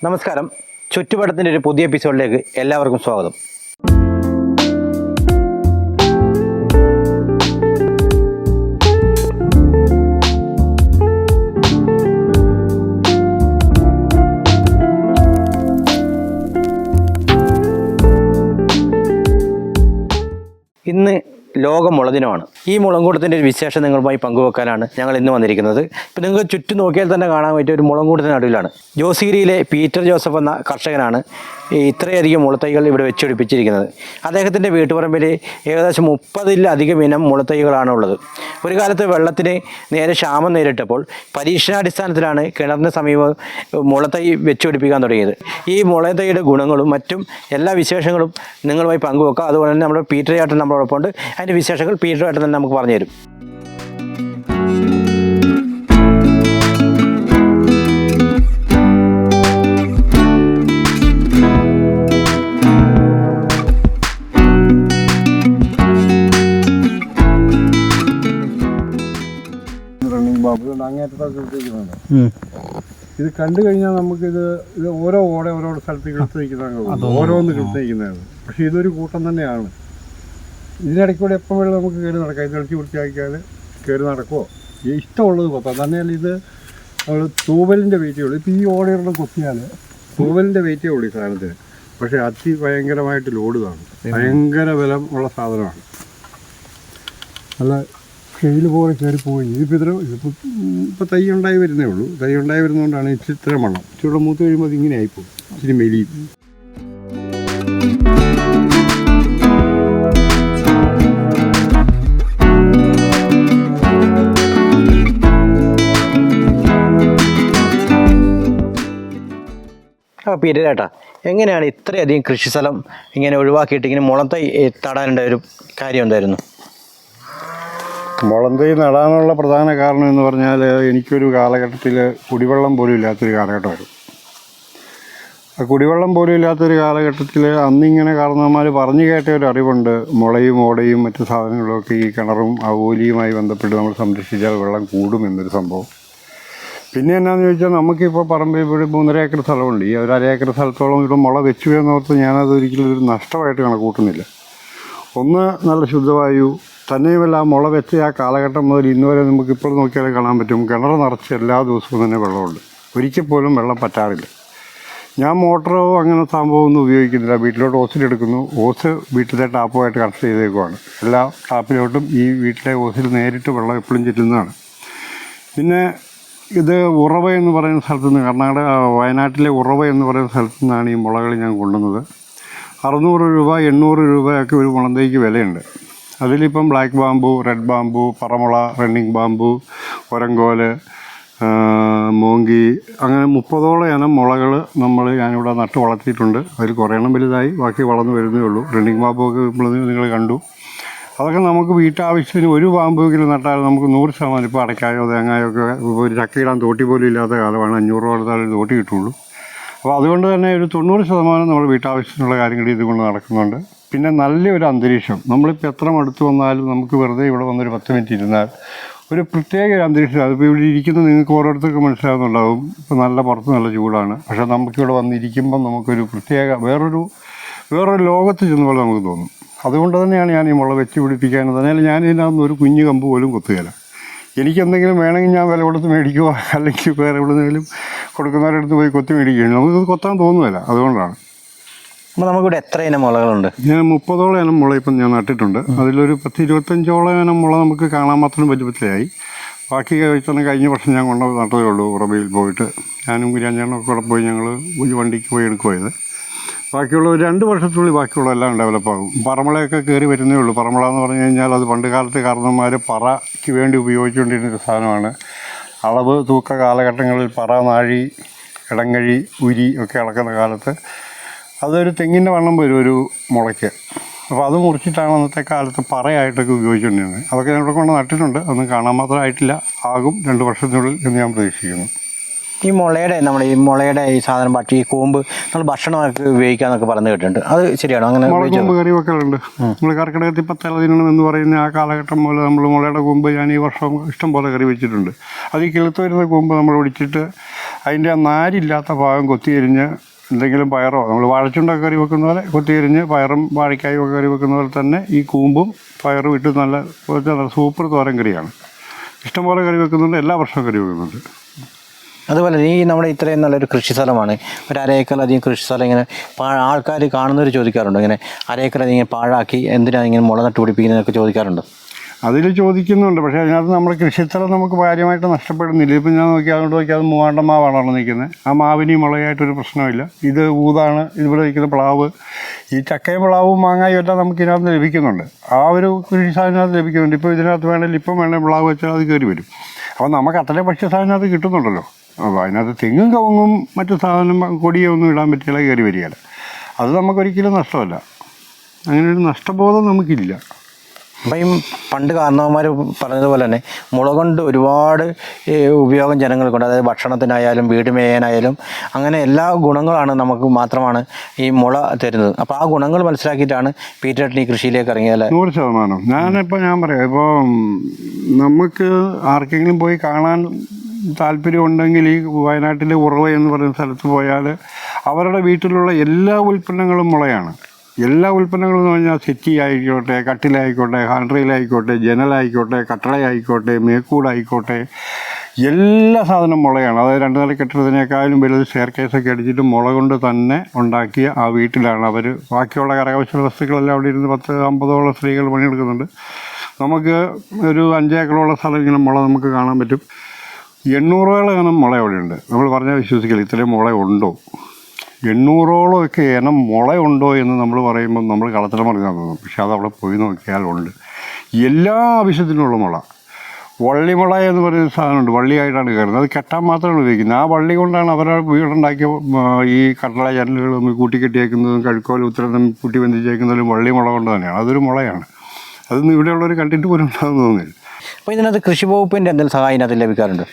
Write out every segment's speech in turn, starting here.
നമസ്കാരം. ചുറ്റുപാടത്തിൻ്റെ ഒരു പുതിയ എപ്പിസോഡിലേക്ക് എല്ലാവർക്കും സ്വാഗതം. ഇന്ന് ലോക മുളദിനമാണ്. ഈ മുളങ്കൂട്ടത്തിൻ്റെ ഒരു വിശേഷം നിങ്ങളുമായി പങ്കുവെക്കാനാണ് ഞങ്ങൾ ഇന്ന് വന്നിരിക്കുന്നത്. ഇപ്പോൾ നിങ്ങൾക്ക് ചുറ്റും നോക്കിയാൽ തന്നെ കാണാൻ പറ്റിയ ഒരു മുളങ്കൂട്ടത്തിന് നടുവിലാണ്. ജോസിഗിരിയിലെ പീറ്റർ ജോസഫ് എന്ന കർഷകനാണ് ഇത്രയധികം മുളത്തൈകൾ ഇവിടെ വെച്ചുപിടിപ്പിച്ചിരിക്കുന്നത്. അദ്ദേഹത്തിൻ്റെ വീട്ടുപറമ്പിൽ ഏകദേശം 30-ലധികം ഇനം മുളത്തൈകളാണ് ഉള്ളത്. ഒരു കാലത്ത് വെള്ളത്തിന് നേരെ ക്ഷാമം നേരിട്ടപ്പോൾ പരീക്ഷണാടിസ്ഥാനത്തിലാണ് കിണറിന് സമീപം മുളത്തൈ വെച്ചുപിടിപ്പിക്കാൻ തുടങ്ങിയത്. ഈ മുളത്തൈയുടെ ഗുണങ്ങളും മറ്റും എല്ലാ വിശേഷങ്ങളും നിങ്ങളുമായി പങ്കുവെക്കാം. അതുപോലെ തന്നെ നമ്മുടെ പീറ്റർ ചേട്ടൻ നമ്മളോടൊപ്പം ഉണ്ട്. അതിൻ്റെ വിശേഷങ്ങൾ പീറ്റർ ചേട്ടൻ തന്നെ നമുക്ക് പറഞ്ഞു തരും. ഇത് കണ്ടു കഴിഞ്ഞാൽ നമുക്കിത് ഓരോ ഓടെ ഓരോ സ്ഥലത്ത് കിളുത്ത് നിൽക്കുന്നതാണ്, ഓരോന്ന് കിളുത്ത് നിൽക്കുന്നതാണ്. പക്ഷെ ഇതൊരു കൂട്ടം തന്നെയാണ്. ഇതിനിടയ്ക്കൂടെ എപ്പോൾ വേണം നമുക്ക് കയറി നടക്കാം. ഇത് ഇളക്കി വൃത്തിയാക്കിയാൽ കയറി നടക്കുമോ, ഇഷ്ടമുള്ളത് കൊത്താം. തന്നെയല്ല ഇത് നമ്മൾ തൂവലിൻ്റെ വെയിറ്റേ ഉള്ളൂ. ഇപ്പോൾ ഈ ഓടയൊരെണ്ണം കൊത്തിയാൽ തൂവലിൻ്റെ വെയിറ്റേ ഉള്ളൂ ഈ സാധനത്തിന്. പക്ഷേ ഭയങ്കരമായിട്ട് ലോഡ് കാണും. ഭയങ്കര ബലം ഉള്ള സാധനമാണ്. നല്ല ഷെയിൽ പോലെ കയറിപ്പോയി. ഇതിപ്പോൾ തൈ ഉണ്ടായി വരുന്നേ ഉള്ളൂ. തൈ ഉണ്ടായി വരുന്നതുകൊണ്ടാണ് ഇത്ര മണ്ണം. ഇച്ചിരി മൂത്ത് കഴിയുമ്പോൾ അത് ഇങ്ങനെ ആയിപ്പോകും, ഇച്ചിരി മെലിയും. അപ്പോൾ പീറ്റർ ചേട്ടാ, എങ്ങനെയാണ് ഇത്രയധികം കൃഷിസ്ഥലം ഇങ്ങനെ ഒഴിവാക്കിയിട്ട് ഇങ്ങനെ മുളത്തൈ തടാനുള്ള ഒരു കാര്യം എന്തായിരുന്നു? മുളന്തൈ നടാനുള്ള പ്രധാന കാരണം എന്ന് പറഞ്ഞാൽ, എനിക്കൊരു കാലഘട്ടത്തിൽ കുടിവെള്ളം പോലും ഇല്ലാത്തൊരു കാലഘട്ടമായിരുന്നു. ആ കുടിവെള്ളം പോലും ഇല്ലാത്തൊരു കാലഘട്ടത്തിൽ അന്നിങ്ങനെ കാരണവന്മാർ പറഞ്ഞു കേട്ട ഒരു അറിവുണ്ട്. മുളയും ഓടയും മറ്റു സാധനങ്ങളൊക്കെ ഈ കിണറും ആ ഓലിയുമായി ബന്ധപ്പെട്ട് നമ്മൾ സംരക്ഷിച്ചാൽ വെള്ളം കൂടും എന്നൊരു സംഭവം. പിന്നെ എന്നാന്ന് ചോദിച്ചാൽ, നമുക്കിപ്പോൾ പറമ്പിൽ ഇവിടെ 3.5 ഏക്കർ സ്ഥലമുണ്ട്. ഈ ഒരു 1/2 ഏക്കർ സ്ഥലത്തോളം ഇവിടെ മുള വെച്ചു എന്നോർത്ത് ഞാനത് ഒരിക്കലും ഒരു നഷ്ടമായിട്ട് കണക്കൂട്ടുന്നില്ല. ഒന്ന്, നല്ല ശുദ്ധവായു. തന്നെയുമല്ല, ആ മുള വെച്ച ആ കാലഘട്ടം മുതൽ ഇന്ന് വരെ നമുക്ക് ഇപ്പോൾ നോക്കിയാൽ കാണാൻ പറ്റും, കിണർ നിറച്ച് എല്ലാ ദിവസവും തന്നെ വെള്ളമുണ്ട്. ഒരിക്കൽ പോലും വെള്ളം പറ്റാറില്ല. ഞാൻ മോട്ടറോ അങ്ങനെ സംഭവമൊന്നും ഉപയോഗിക്കുന്നില്ല. വീട്ടിലോട്ട് ഓസിലെടുക്കുന്നു. ഓസ് വീട്ടിലെ ടാപ്പുമായിട്ട് കണക്ട് ചെയ്തേക്കുവാണ്. എല്ലാ ടാപ്പിലോട്ടും ഈ വീട്ടിലെ ഓസിൽ നേരിട്ട് വെള്ളം എപ്പോഴും ചെല്ലുന്നതാണ്. പിന്നെ ഇത് ഉറവ എന്ന് പറയുന്ന സ്ഥലത്തു നിന്ന്, വയനാട്ടിലെ ഉറവ എന്ന് പറയുന്ന സ്ഥലത്തു നിന്നാണ് ഈ മുളകൾ ഞാൻ കൊണ്ടുവന്നത്. 600 രൂപ 800 രൂപയൊക്കെ ഒരു മുളന്തൈക്ക് വിലയുണ്ട്. അതിലിപ്പം ബ്ലാക്ക് ബാമ്പു, റെഡ് ബാമ്പു, പറമുള, റണ്ണിങ് ബാമ്പു, ഒരങ്കോല്, മോങ്കി, അങ്ങനെ 30ഓളം ഇനം മുളകൾ ഞാനിവിടെ നട്ട് വളർത്തിയിട്ടുണ്ട്. അതിൽ കുറേ എണ്ണം വലുതായി, ബാക്കി വളർന്നു വരുന്നേ ഉള്ളൂ. റണ്ണിങ് ബാമ്പു ഒക്കെ നിങ്ങൾ കണ്ടു. അതൊക്കെ നമുക്ക് വീട്ടാവശ്യത്തിന് ഒരു ബാമ്പുവെങ്കിലും നട്ടാൽ നമുക്ക് 100%. ഇപ്പോൾ അടയ്ക്കായോ തേങ്ങായോ ഒക്കെ ഒരു ചക്കയിടാൻ തോട്ടി പോലും ഇല്ലാത്ത കാലമാണ്. 500 രൂപ കൊടുത്താലേ തോട്ടി കിട്ടുള്ളൂ. അപ്പോൾ അതുകൊണ്ട് തന്നെ ഒരു 90% നമ്മൾ വീട്ടാവശ്യത്തിനുള്ള കാര്യങ്ങൾ ഇതുകൊണ്ട് നടക്കുന്നുണ്ട്. പിന്നെ നല്ലൊരു അന്തരീക്ഷം. നമ്മളിപ്പോൾ എത്ര മടുത്ത് വന്നാലും നമുക്ക് വെറുതെ ഇവിടെ വന്നൊരു 10 മിനിറ്റ് ഇരുന്നാൽ ഒരു പ്രത്യേക ഒരു അന്തരീക്ഷം. അതിപ്പോൾ ഇവിടെ ഇരിക്കുന്ന നിങ്ങൾക്ക് ഓരോരുത്തർക്കും മനസ്സിലാകുന്നുണ്ടാവും. ഇപ്പോൾ പുറത്ത് നല്ല ചൂടാണ്. പക്ഷേ നമുക്കിവിടെ വന്നിരിക്കുമ്പം നമുക്കൊരു പ്രത്യേക വേറൊരു ലോകത്ത് ചെന്ന പോലെ നമുക്ക് തോന്നും. അതുകൊണ്ട് തന്നെയാണ് ഞാൻ ഈ മുള വെച്ച് പിടിപ്പിക്കാൻ. തന്നെയല്ല, ഞാൻ ഇതിനകത്ത് ഒരു കുഞ്ഞു കമ്പ് പോലും കൊത്തുകയില്ല. എനിക്കെന്തെങ്കിലും വേണമെങ്കിൽ ഞാൻ വില കൊടുത്ത് മേടിക്കുക, അല്ലെങ്കിൽ വേറെ എവിടെന്നെങ്കിലും കൊടുക്കുന്നവരടുത്ത് പോയി കൊത്തി മേടിക്കുകയാണ്. നമുക്കിത് കൊത്താൻ തോന്നുകയില്ല. അതുകൊണ്ടാണ്. അപ്പോൾ നമുക്കിവിടെ എത്ര ഇനം മുളകളുണ്ട്? ഞാൻ 30ഓളം ഇനം മുള ഇപ്പം ഞാൻ നട്ടിട്ടുണ്ട്. അതിലൊരു 10-25ഓളം ഇനം മുള നമുക്ക് കാണാൻ മാത്രം വലിപ്പത്തിലായി. ബാക്കി തന്നെ കഴിഞ്ഞ വർഷം ഞാൻ നട്ടതേ ഉള്ളൂ. ഉറവയിൽ പോയിട്ട് ഞാനും ഗിരിയാഞ്ചാണൊക്കെ കൂടെ പോയി ഞങ്ങൾ വണ്ടിക്ക് പോയി എടുക്കുമായത്. ബാക്കിയുള്ള ഒരു 2 വർഷത്തിനുള്ളിൽ ബാക്കിയുള്ള എല്ലാം ഡെവലപ്പാകും. പറമുളയൊക്കെ കയറി വരുന്നേ ഉള്ളൂ. പറമുള എന്ന് പറഞ്ഞു കഴിഞ്ഞാൽ അത് പണ്ട് കാലത്ത് കാരണവന്മാർ പറയ്ക്ക് വേണ്ടി ഉപയോഗിച്ചുകൊണ്ടിരുന്നൊരു സാധനമാണ്. അളവ് തൂക്ക കാലഘട്ടങ്ങളിൽ പറ, നാഴി, ഇടങ്ങഴി, ഉരി ഒക്കെ ഇളക്കുന്ന കാലത്ത് അതൊരു തെങ്ങിൻ്റെ വണ്ണം വരും ഒരു മുളയ്ക്ക്. അപ്പോൾ അത് മുറിച്ചിട്ടാണ് അന്നത്തെ കാലത്ത് പറയായിട്ടൊക്കെ ഉപയോഗിച്ചുകൊണ്ടിരുന്നത്. അതൊക്കെ ഞങ്ങളുടെ കൊണ്ട് നട്ടിട്ടുണ്ട്. അതൊന്നും കാണാൻ മാത്രമായിട്ടില്ല. ആകും 2 വർഷത്തിനുള്ളിൽ എന്ന് ഞാൻ പ്രതീക്ഷിക്കുന്നു. ഈ മുളയുടെ ഈ സാധനം ഈ കൂമ്പ് നമ്മൾ ഭക്ഷണമൊക്കെ ഉപയോഗിക്കാന്നൊക്കെ പറഞ്ഞു കേട്ടിട്ടുണ്ട്. അത് ശരിയാണോ? അങ്ങനെ മുളകൂമ്പ് കറി വെക്കലുണ്ട്. നമ്മൾ കർക്കിടകത്തിൽ പത്തേളദിനം എന്ന് പറയുന്ന ആ കാലഘട്ടം പോലെ നമ്മൾ മുളയുടെ കൂമ്പ് ഞാൻ ഈ വർഷം ഇഷ്ടം പോലെ കറി വെച്ചിട്ടുണ്ട്. അത് ഈ കിളുത്ത് വരുന്ന കൂമ്പ് നമ്മൾ ഒടിച്ചിട്ട് അതിൻ്റെ ആ നാരില്ലാത്ത ഭാഗം കൊത്തിയരിഞ്ഞ് എന്തെങ്കിലും പയറോ നമ്മൾ വാഴച്ചുണ്ടൊക്കെ കറി വെക്കുന്ന പോലെ കൊത്തിയരിഞ്ഞ് പയറും വാഴക്കായും ഒക്കെ കറി വെക്കുന്ന പോലെ തന്നെ ഈ കൂമ്പും പയറും ഇട്ട് നല്ല സൂപ്പർ തോരൻ കറിയാണ്. ഇഷ്ടംപോലെ കറി വെക്കുന്നുണ്ട്, എല്ലാ വർഷവും കറി വെക്കുന്നുണ്ട്. അതുപോലെ ഈ നമ്മുടെ ഇത്രയും നല്ലൊരു കൃഷി സ്ഥലമാണ്, ഒരു അരേക്കറിലധികം കൃഷി സ്ഥലം. ഇങ്ങനെ ആൾക്കാർ കാണുന്നവർ ചോദിക്കാറുണ്ട്, ഇങ്ങനെ അരേക്കറധികം ഇങ്ങനെ പാഴാക്കി എന്തിനാണ് ഇങ്ങനെ മുള നട്ട് പിടിപ്പിക്കുന്നതൊക്കെ ചോദിക്കാറുണ്ട്. അതിൽ ചോദിക്കുന്നുണ്ട്. പക്ഷേ അതിനകത്ത് നമ്മുടെ കൃഷിസ്ഥലം നമുക്ക് കാര്യമായിട്ട് നഷ്ടപ്പെടുന്നില്ല. ഇപ്പം ഞാൻ അതുകൊണ്ട് നോക്കിയാൽ അത് മൂവാണ്ടൻ മാവാണ് നിൽക്കുന്നത്. ആ മാവിന് മുളയായിട്ടൊരു പ്രശ്നമില്ല. ഇത് ഊതാണ്. ഇവിടെ നിൽക്കുന്ന പ്ലാവ്, ഈ ചക്കയും പ്ലാവും മാങ്ങായും എല്ലാം നമുക്ക് ഇതിനകത്ത് ലഭിക്കുന്നുണ്ട്. ആ ഒരു കൃഷി സാധനത്തിനകത്ത് ലഭിക്കുന്നുണ്ട്. ഇപ്പോൾ ഇതിനകത്ത് വേണമെങ്കിൽ ഇപ്പം വേണമെങ്കിൽ പ്ലാവ് വെച്ചാൽ അത് കയറി വരും. അപ്പോൾ നമുക്ക് അത്രയും ഭക്ഷ്യ സാധനത്ത് കിട്ടുന്നുണ്ടല്ലോ. അപ്പോൾ അതിനകത്ത് തെങ്ങും കവുങ്ങും മറ്റു സാധനം കൊടിയൊന്നും ഇടാൻ പറ്റില്ല, കയറി വരികയില്ല. അത് നമുക്കൊരിക്കലും നഷ്ടമല്ല. അങ്ങനെയൊരു നഷ്ടബോധം നമുക്കില്ല. അപ്പം ഈ പണ്ട് കാരണവന്മാർ പറഞ്ഞതുപോലെ തന്നെ മുള കൊണ്ട് ഒരുപാട് ഉപയോഗം ജനങ്ങൾക്കുണ്ട്. അതായത് ഭക്ഷണത്തിനായാലും വീട് മേയാനായാലും അങ്ങനെ എല്ലാ ഗുണങ്ങളാണ് നമുക്ക് മാത്രമാണ് ഈ മുള തരുന്നത്. അപ്പോൾ ആ ഗുണങ്ങൾ മനസ്സിലാക്കിയിട്ടാണ് പീറ്റർ ഈ കൃഷിയിലേക്ക് ഇറങ്ങിയത്. 100%. ഞാൻ പറയാം, ഇപ്പോൾ നമുക്ക് ആർക്കെങ്കിലും പോയി കാണാൻ താല്പര്യമുണ്ടെങ്കിൽ ഈ വയനാട്ടിലെ ഉറവ എന്ന് പറയുന്ന സ്ഥലത്ത് പോയാൽ അവരുടെ വീട്ടിലുള്ള എല്ലാ ഉൽപ്പന്നങ്ങളും മുളയാണ്. എല്ലാ ഉൽപ്പന്നങ്ങളും എന്ന് പറഞ്ഞാൽ സെറ്റി ആയിക്കോട്ടെ, കട്ടിലായിക്കോട്ടെ, ഹാൻഡ് റെയിലായിക്കോട്ടെ, ജനലായിക്കോട്ടെ, കട്ടളയായിക്കോട്ടെ, മേക്കൂടായിക്കോട്ടെ, എല്ലാ സാധനം മുളയാണ്. അതായത് 2 നില കെട്ടിടത്തിനേക്കാളും വലുത് സ്റ്റെയർ കേസൊക്കെ അടിച്ചിട്ട് മുള കൊണ്ട് തന്നെ ഉണ്ടാക്കിയ ആ വീട്ടിലാണ് അവർ. ബാക്കിയുള്ള കരകൗശല വസ്തുക്കളെല്ലാം അവിടെ ഇരുന്ന് 10-50ഓളം സ്ത്രീകൾ പണിയെടുക്കുന്നുണ്ട്. നമുക്ക് ഒരു 5 ഏക്കറോളം സ്ഥലം ഇങ്ങനെ മുള നമുക്ക് കാണാൻ പറ്റും. 800ഓളം മുള അവിടെയുണ്ട്. നമ്മൾ പറഞ്ഞാൽ വിശ്വസിക്കില്ല, ഇത്രയും മുള ഉണ്ടോ. 800ഓളം ഒക്കെ ഇനം മുളയുണ്ടോ എന്ന് നമ്മൾ പറയുമ്പോൾ നമ്മൾ കളത്തിലും പറഞ്ഞാൽ തോന്നും. പക്ഷെ അത് അവിടെ പോയി നോക്കിയാൽ ഉണ്ട്. എല്ലാ ആവശ്യത്തിനുള്ള മുള. വള്ളിമുള എന്ന് പറയുന്ന സാധനമുണ്ട്, വള്ളിയായിട്ടാണ് കയറുന്നത്. അത് കെട്ടാൻ മാത്രമാണ് ഉപയോഗിക്കുന്നത്. ആ വള്ളി കൊണ്ടാണ് അവരുടെ വീടുണ്ടാക്കിയ ഈ കട്ടള ജനലുകളും കൂട്ടിക്കെട്ടിയേക്കുന്നതും കഴുക്കോലും ഉത്തരം കൂട്ടി ബന്ധിച്ചേക്കുന്നതും വള്ളിമുള കൊണ്ട് തന്നെയാണ്. അതൊരു മുളയാണ്. അതൊന്നും ഇവിടെയുള്ളവർ കണ്ടിട്ട് പോലും ഉണ്ടാകുന്ന തോന്നുന്നില്ല. അപ്പോൾ ഇതിനകത്ത് കൃഷി വകുപ്പിൻ്റെ എന്തെങ്കിലും സഹായം ഇതിനകത്ത് ലഭിക്കാറുണ്ട്?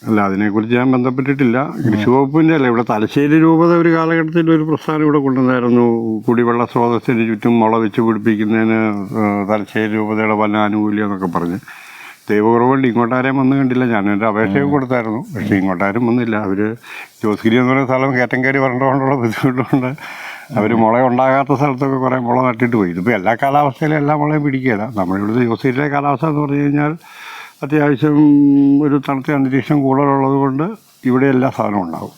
അല്ല, അതിനെക്കുറിച്ച് ഞാൻ ബന്ധപ്പെട്ടിട്ടില്ല. കൃഷി വകുപ്പിൻ്റെ അല്ല, ഇവിടെ തലശ്ശേരി രൂപത ഒരു കാലഘട്ടത്തിൽ ഒരു പ്രസ്ഥാനം ഇവിടെ കൊണ്ടുവന്നായിരുന്നു. കുടിവെള്ള സ്രോതസ്സിന് ചുറ്റും മുള വെച്ച് പിടിപ്പിക്കുന്നതിന് തലശ്ശേരി രൂപതയുടെ വല്ല ആനുകൂല്യം എന്നൊക്കെ പറഞ്ഞ്. ദൈവകുറവുണ്ട്, ഇങ്ങോട്ടാരെയും വന്ന് കണ്ടില്ല. ഞാനൊരു അപേക്ഷയും കൊടുത്തായിരുന്നു, പക്ഷേ ഇങ്ങോട്ടാരും വന്നില്ല. അവർ ജോസ്ഗിരി എന്ന് പറയുന്ന സ്ഥലം കയറ്റം കയറി വരേണ്ടതുകൊണ്ടുള്ള ബുദ്ധിമുട്ടുകൊണ്ട് അവർ മുള ഉണ്ടാകാത്ത സ്ഥലത്തൊക്കെ കുറേ മുള നട്ടിട്ട് പോയി. ഇതിപ്പോൾ എല്ലാ കാലാവസ്ഥയിലും എല്ലാ മുളയും പിടിക്കുകയില്ല. നമ്മളിവിടുത്തെ ജോസ്ഗിരിയിലെ കാലാവസ്ഥ എന്ന് പറഞ്ഞു കഴിഞ്ഞാൽ അത്യാവശ്യം ഒരു തണുത്ത അന്തരീക്ഷം കൂടുതലുള്ളത് കൊണ്ട് ഇവിടെ എല്ലാ സാധനവും ഉണ്ടാകും.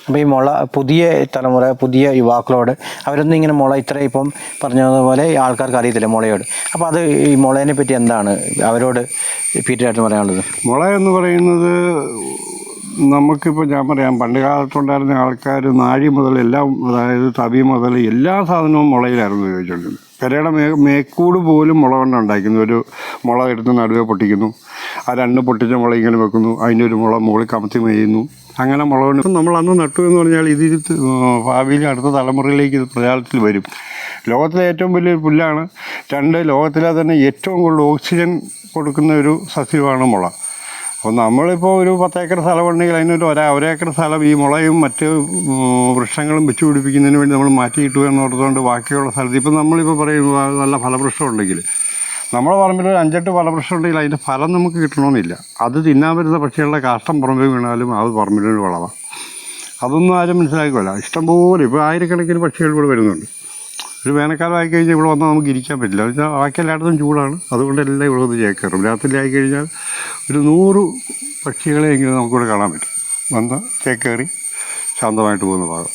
അപ്പോൾ ഈ മുള പുതിയ തലമുറ, പുതിയ യുവാക്കളോട് അവരൊന്നും ഇങ്ങനെ മുള ഇത്ര ഇപ്പം പറഞ്ഞതുപോലെ ആൾക്കാർക്ക് അറിയത്തില്ല മുളയോട്. അപ്പോൾ അത് ഈ മുളേനെ പറ്റി എന്താണ് അവരോട് പീറ്ററായിട്ട് പറയാനുള്ളത്? മുള എന്ന് പറയുന്നത് നമുക്കിപ്പോൾ ഞാൻ പറയാം, പണ്ട് കാലത്തുണ്ടായിരുന്ന ആൾക്കാർ നാഴി മുതൽ എല്ലാം, അതായത് തവി മുതൽ എല്ലാ സാധനവും മുളയിലായിരുന്നു ഉപയോഗിച്ചുകൊണ്ടിരുന്നത്. പെരയുടെ മേക്കൂട് പോലും മുള കൊണ്ട് ഉണ്ടാക്കുന്നു. ഒരു മുള എടുത്ത് നടുവെ പൊട്ടിക്കുന്നു, ആ 2 പൊട്ടിച്ച മുള ഇങ്ങനെ വെക്കുന്നു, അതിൻ്റെ ഒരു മുള മുകളിൽ കമത്തി മേയുന്നു. അങ്ങനെ മുള കൊണ്ട് നമ്മൾ അന്ന് നട്ടു എന്ന് പറഞ്ഞാൽ ഇത് ഭാവിയിൽ അടുത്ത തലമുറയിലേക്ക് ഇത് പ്രചാരത്തിൽ വരും. ലോകത്തിലെ ഏറ്റവും വലിയൊരു പുല്ലാണ്. 2 ലോകത്തിലെ തന്നെ ഏറ്റവും കൂടുതൽ ഓക്സിജൻ കൊടുക്കുന്ന ഒരു സസ്യമാണ് മുള. അപ്പോൾ നമ്മളിപ്പോൾ ഒരു 10 ഏക്കർ സ്ഥലമുണ്ടെങ്കിൽ അതിനൊരു ഒരേക്കർ സ്ഥലം ഈ മുളയും മറ്റ് വൃക്ഷങ്ങളും വെച്ച് പിടിപ്പിക്കുന്നതിന് വേണ്ടി നമ്മൾ മാറ്റിയിട്ടു എന്ന് ഓർത്തുകൊണ്ട് ബാക്കിയുള്ള സ്ഥലത്ത് ഇപ്പം നമ്മളിപ്പോൾ പറയും നല്ല ഫലവൃക്ഷം ഉണ്ടെങ്കിൽ നമ്മുടെ പറമ്പിൽ ഒരു 5-8 ഫലവൃക്ഷം ഉണ്ടെങ്കിൽ അതിൻ്റെ ഫലം നമുക്ക് കിട്ടണമെന്നില്ല. അത് തിന്നാൻ വരുന്ന പക്ഷികളുടെ കാഷ്ടം പുറമേ വീണാലും അത് പറമ്പിലൊരു വളമാണ്. അതൊന്നും ആരും മനസ്സിലാക്കില്ല. ഇഷ്ടംപോലെ ഇപ്പോൾ ആയിരക്കണക്കിന് പക്ഷികൾ ഇവിടെ വരുന്നുണ്ട്. ഒരു വേനൽക്കാലം ആയിക്കഴിഞ്ഞാൽ ഇവിടെ വന്നാൽ നമുക്ക് ഇരിക്കാൻ പറ്റില്ല. എന്ന് വെച്ചാൽ ബാക്കി എല്ലായിടത്തും ചൂടാണ്. അതുകൊണ്ട് എല്ലാം ഇവിടെ വന്ന് ചേക്കേറും. രാത്രി ആയിക്കഴിഞ്ഞാൽ ഒരു 100 പക്ഷികളെയെങ്കിലും നമുക്കിവിടെ കാണാൻ പറ്റും. വന്ന് ചേക്കേറി ശാന്തമായിട്ട് പോകുന്ന ഭാഗം.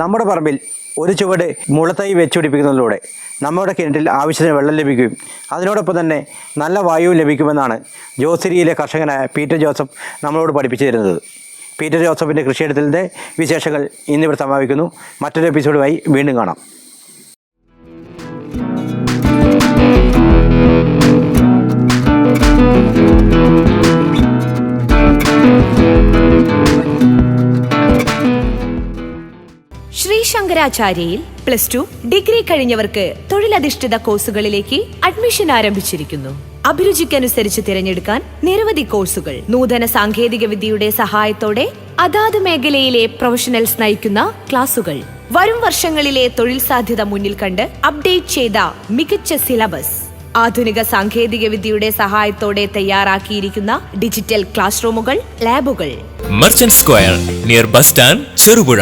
നമ്മുടെ പറമ്പിൽ ഒരു ചുവട് മുളത്തൈ വെച്ചുപിടിപ്പിക്കുന്നതിലൂടെ നമ്മുടെ കിണറ്റിൽ ആവശ്യത്തിന് വെള്ളം ലഭിക്കുകയും അതിനോടൊപ്പം തന്നെ നല്ല വായുവും ലഭിക്കുമെന്നാണ് ജോസിരിയിലെ കർഷകനായ പീറ്റർ ജോസഫ് നമ്മളോട് പഠിപ്പിച്ചു തരുന്നത്. പീറ്റർ ജോസഫിൻ്റെ കൃഷിയിടത്തിൻ്റെ വിശേഷങ്ങൾ ഇന്നിവിടെ സമാപിക്കുന്നു. മറ്റൊരു എപ്പിസോഡുമായി വീണ്ടും കാണാം. ശങ്കരാചാര്യയിൽ +2 ഡിഗ്രി കഴിഞ്ഞവർക്ക് തൊഴിലധിഷ്ഠിത കോഴ്സുകളിലേക്ക് അഡ്മിഷൻ ആരംഭിച്ചിരിക്കുന്നു. അഭിരുചിക്കനുസരിച്ച് തിരഞ്ഞെടുക്കാൻ നിരവധി കോഴ്സുകൾ. നൂതന സാങ്കേതിക വിദ്യയുടെ സഹായത്തോടെ അതാത് മേഖലയിലെ പ്രൊഫഷണൽസ് നയിക്കുന്ന ക്ലാസുകൾ. വരും വർഷങ്ങളിലെ തൊഴിൽ സാധ്യത മുന്നിൽ കണ്ട് അപ്ഡേറ്റ് ചെയ്ത മികച്ച സിലബസ്. ആധുനിക സാങ്കേതിക വിദ്യയുടെ സഹായത്തോടെ തയ്യാറാക്കിയിരിക്കുന്ന ഡിജിറ്റൽ ക്ലാസ് റൂമുകൾ, ലാബുകൾ. Merchant square near bus stand, Cherupuzha.